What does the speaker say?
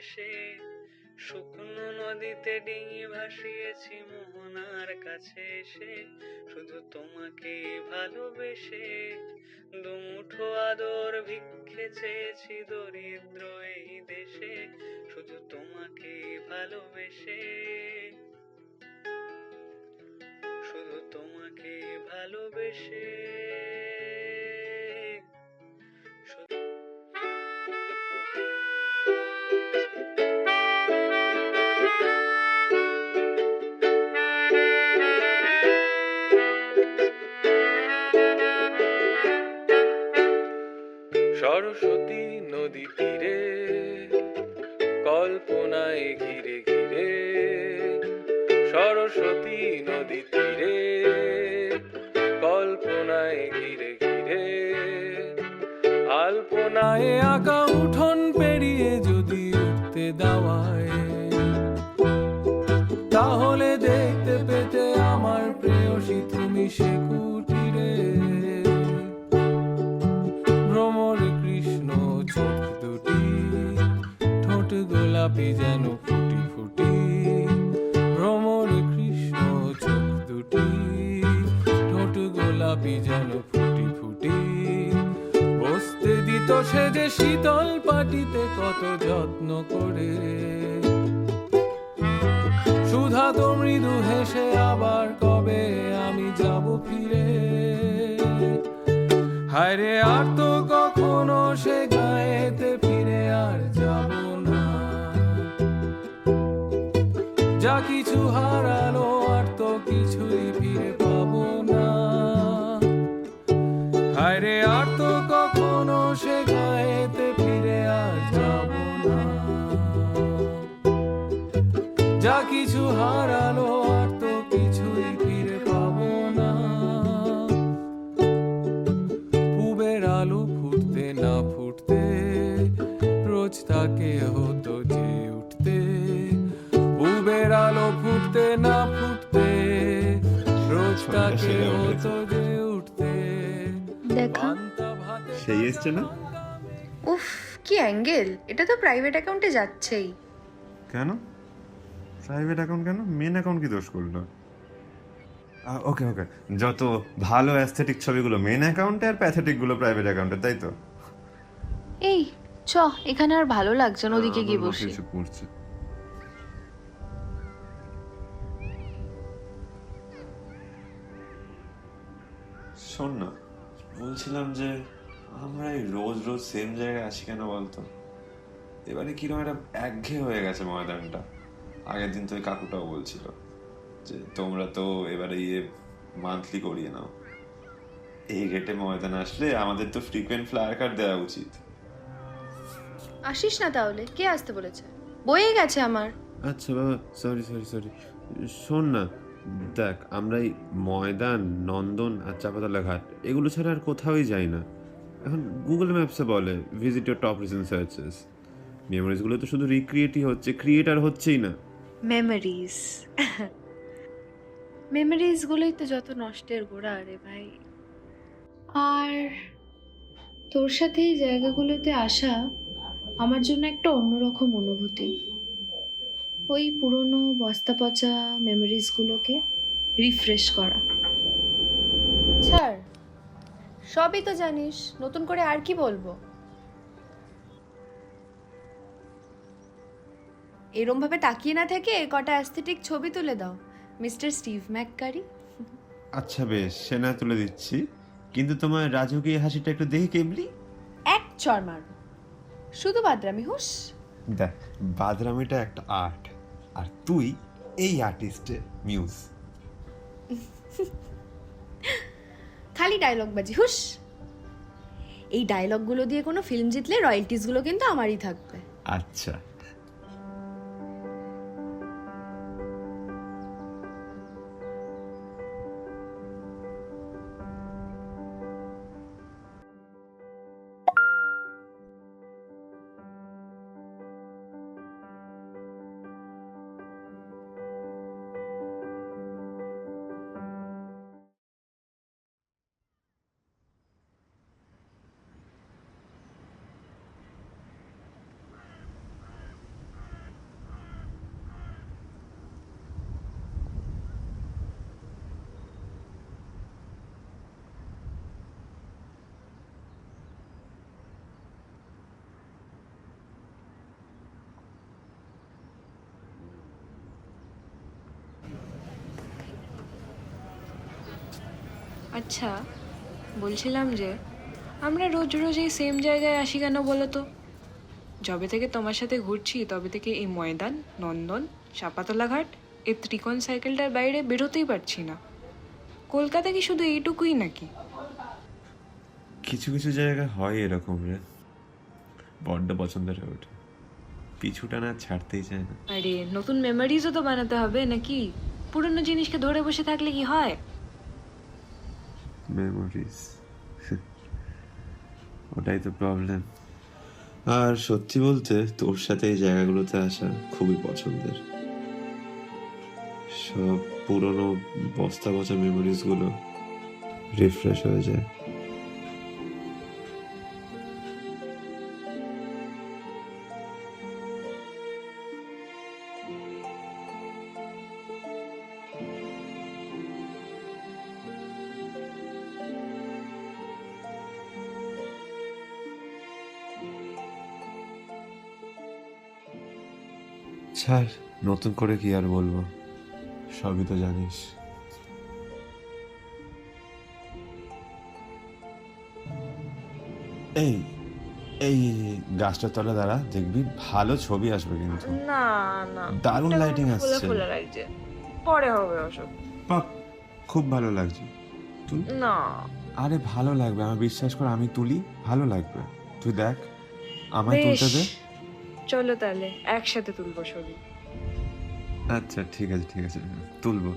ভেসে, শুকনো নদীতে ডিঙি ভাসিয়েছি মোহনার কাছে এসে, শুধু তোমাকে ভালোবেসে। দুমুঠো আদর ভিক্ষে চেয়েছি দরিদ্র এই দেশে, শুধু তোমাকে ভালোবেসে, শুধু তোমাকে ভালোবেসে। সরস্বতী নদী তীরে কল্পনায় ঘিরে ঘিরে, সরস্বতী নদী তীরে কল্পনায় ঘিরে ঘিরে, আলপনায় আঁকা উঠোন পেরিয়ে যদি উঠতে দাওয়ায়, তাহলে দেখতে পেতে আমার প্রেয়সী তুমি সে কুটিরে। ভ্রমরে কৃষ্ণ চোখ দুটি, ঠোঁট গোলাপি যেন ফুটি ফুটি। ভ্রমরে কৃষ্ণ চোখ দুটি, ঠোঁট গোলাপি যেন ফুটি ফুটি। বসতে দিত সে যে শীতল পাটিতে কত যত্ন করে, সুধা তো মৃদু হেসে আবার কবে আমি যাব ফিরে। হায়রে আর তো কখনো সে গায়েতে ফিরে আর যাব না, যা কিছু হারালো আর তো কিছুই ফিরে পাবো না। হায়রে আর তো কখনো সে গায়েতে ফিরে আর যাব না, যা কিছু হারালো আর তো কিছুই ফিরে পাবো না। পূবের আলো ফুটতে না ফুটতে রোজ তাকে হতো যে উঠতে। পূবের আলো ফুটতে না ফুটতে রোজ তাকে হতো যে উঠতে। দেখা সেই এসছে না? উফ, কি অ্যাঙ্গেল! এটা তো প্রাইভেট অ্যাকাউন্টে যাচ্ছেই। কেন প্রাইভেট অ্যাকাউন্ট? কেন মেন অ্যাকাউন্ট কি দোষ করলো? ওকে ওকে, যত ভালো অ্যাস্থেটিক ছবিগুলো মেন অ্যাকাউন্টে আর প্যাথেটিক গুলো প্রাইভেট অ্যাকাউন্টে, তাই তো? এই চ, এখানে আর ভালো লাগছে না, ওদিকে গিয়ে বসি। কিছু পড়ছে। শোন না, বলছিলাম যে আমরা এই রোজ রোজ সেম জায়গায় আসি কেন বলতো? এবারে কিরকম একটা একঘেয়ে হয়ে গেছে ময়দানটা। আগের দিন তো ওই কাকুটাও বলছিল যে তোমরা তো এবারে মান্থলি করিয়ে নাও। এই গেটে ময়দান আসলে আমাদের তো ফ্রিকোয়েন্ট ফ্লায়ার কার্ড দেওয়া উচিত। আসিস না তাহলে? কে আসতে বলেছে? বয়ে গেছে আমার। আচ্ছা বাবা, সরি সরি সরি। শোন না, দেখ আমরা এই ময়দান, নন্দন আর চাপাতলা ঘাট এগুলো ছাড়া আর কোথাওই যাই না। এখন গুগল ম্যাপসে বলে visit your top recent searches. মেমোরিজগুলো তো শুধু রিক্রিয়েটই হচ্ছে, ক্রিয়েটার হচ্ছেই না। মেমোরিজ মেমোরিজগুলোই তো যত নষ্টের গোড়া রে ভাই। আর তোর সাথে এই জায়গাগুলোতে আসা আমার জন্য একটা অন্যরকম অনুভূতি। ওই পুরনো বস্তা পচা মেমোরিজগুলোকে রিফ্রেশ করা। ছাড়, সবই তো জানিস, নতুন করে আর কি বলবো? এরম ভাবে তাকিয়ে না থেকে কটা অ্যাস্থেটিক ছবি তুলে দাও, মিস্টার স্টিভ ম্যাককারি। আচ্ছা বেশ, সে না তুলে দিচ্ছি, কিন্তু তোমার রাজকীয় হাসিটা একটু দেখি কেবলি। এক চর মারব, শুধু বাদরামি হুস। দেখ, বাদরামিটা একটা আর্ট, আর তুই এই আর্টিস্টের মিউজ। খালি ডায়লগ বাজি হুস। এই ডায়লগগুলো দিয়ে কোনো ফিল্ম জিতলে রয়্যালটিসগুলো কিন্তু আমারই থাকবে। আচ্ছা, আচ্ছা, বলছিলাম যে আমরা রোজ রোজ এই সেম জায়গায় আসি কেন বলো তো? যবে থেকে তোমার সাথে ঘুরছি তবে থেকে এই ময়দান, নন্দন, চাপাতলা ঘাট, এই ত্রিকোণ সাইকেলটার বাইরে বেরোতেই পারছি না। কলকাতা কি শুধু এইটুকুই নাকি? কিছু কিছু জায়গা হয় এরকম রে, বড্ড পছন্দের হয়ে ওঠে, পিছুটা না ছাড়তেই চায় না। আরে নতুন মেমোরিজও তো বানাতে হবে নাকি? পুরনো জিনিসকে ধরে বসে থাকলে কি হয়? মেমোরিজ, ওটাই তো প্রবলেম। আর সত্যি বলতে তোর সাথে এই জায়গাগুলোতে আসা খুবই পছন্দের। সব পুরনো বস্তা পচা মেমোরিজ গুলো রিফ্রেশ হয়ে যায়। ছাড়, নতুন করে কি আর বলবো, সবই তো জানিস। এই এই গাছটার তলা দাঁড়া, দেখবি ভালো ছবি আসবে কিন্তু। না না, দারুণ লাইটিং ফোলা আসছে। ফোলা লাগছে, পরে হবে ওসব। বাহ, খুব ভালো লাগছে। তুই না, আরে ভালো লাগবে, আমার বিশ্বাস কর, আমি তুলি ভালো লাগবে। তুই দেখ, আমায় বেশ, তুলতে দে। চলো তাহলে একসাথে তুলবো ছবি। আচ্ছা ঠিক আছে, ঠিক আছে, তুলবো।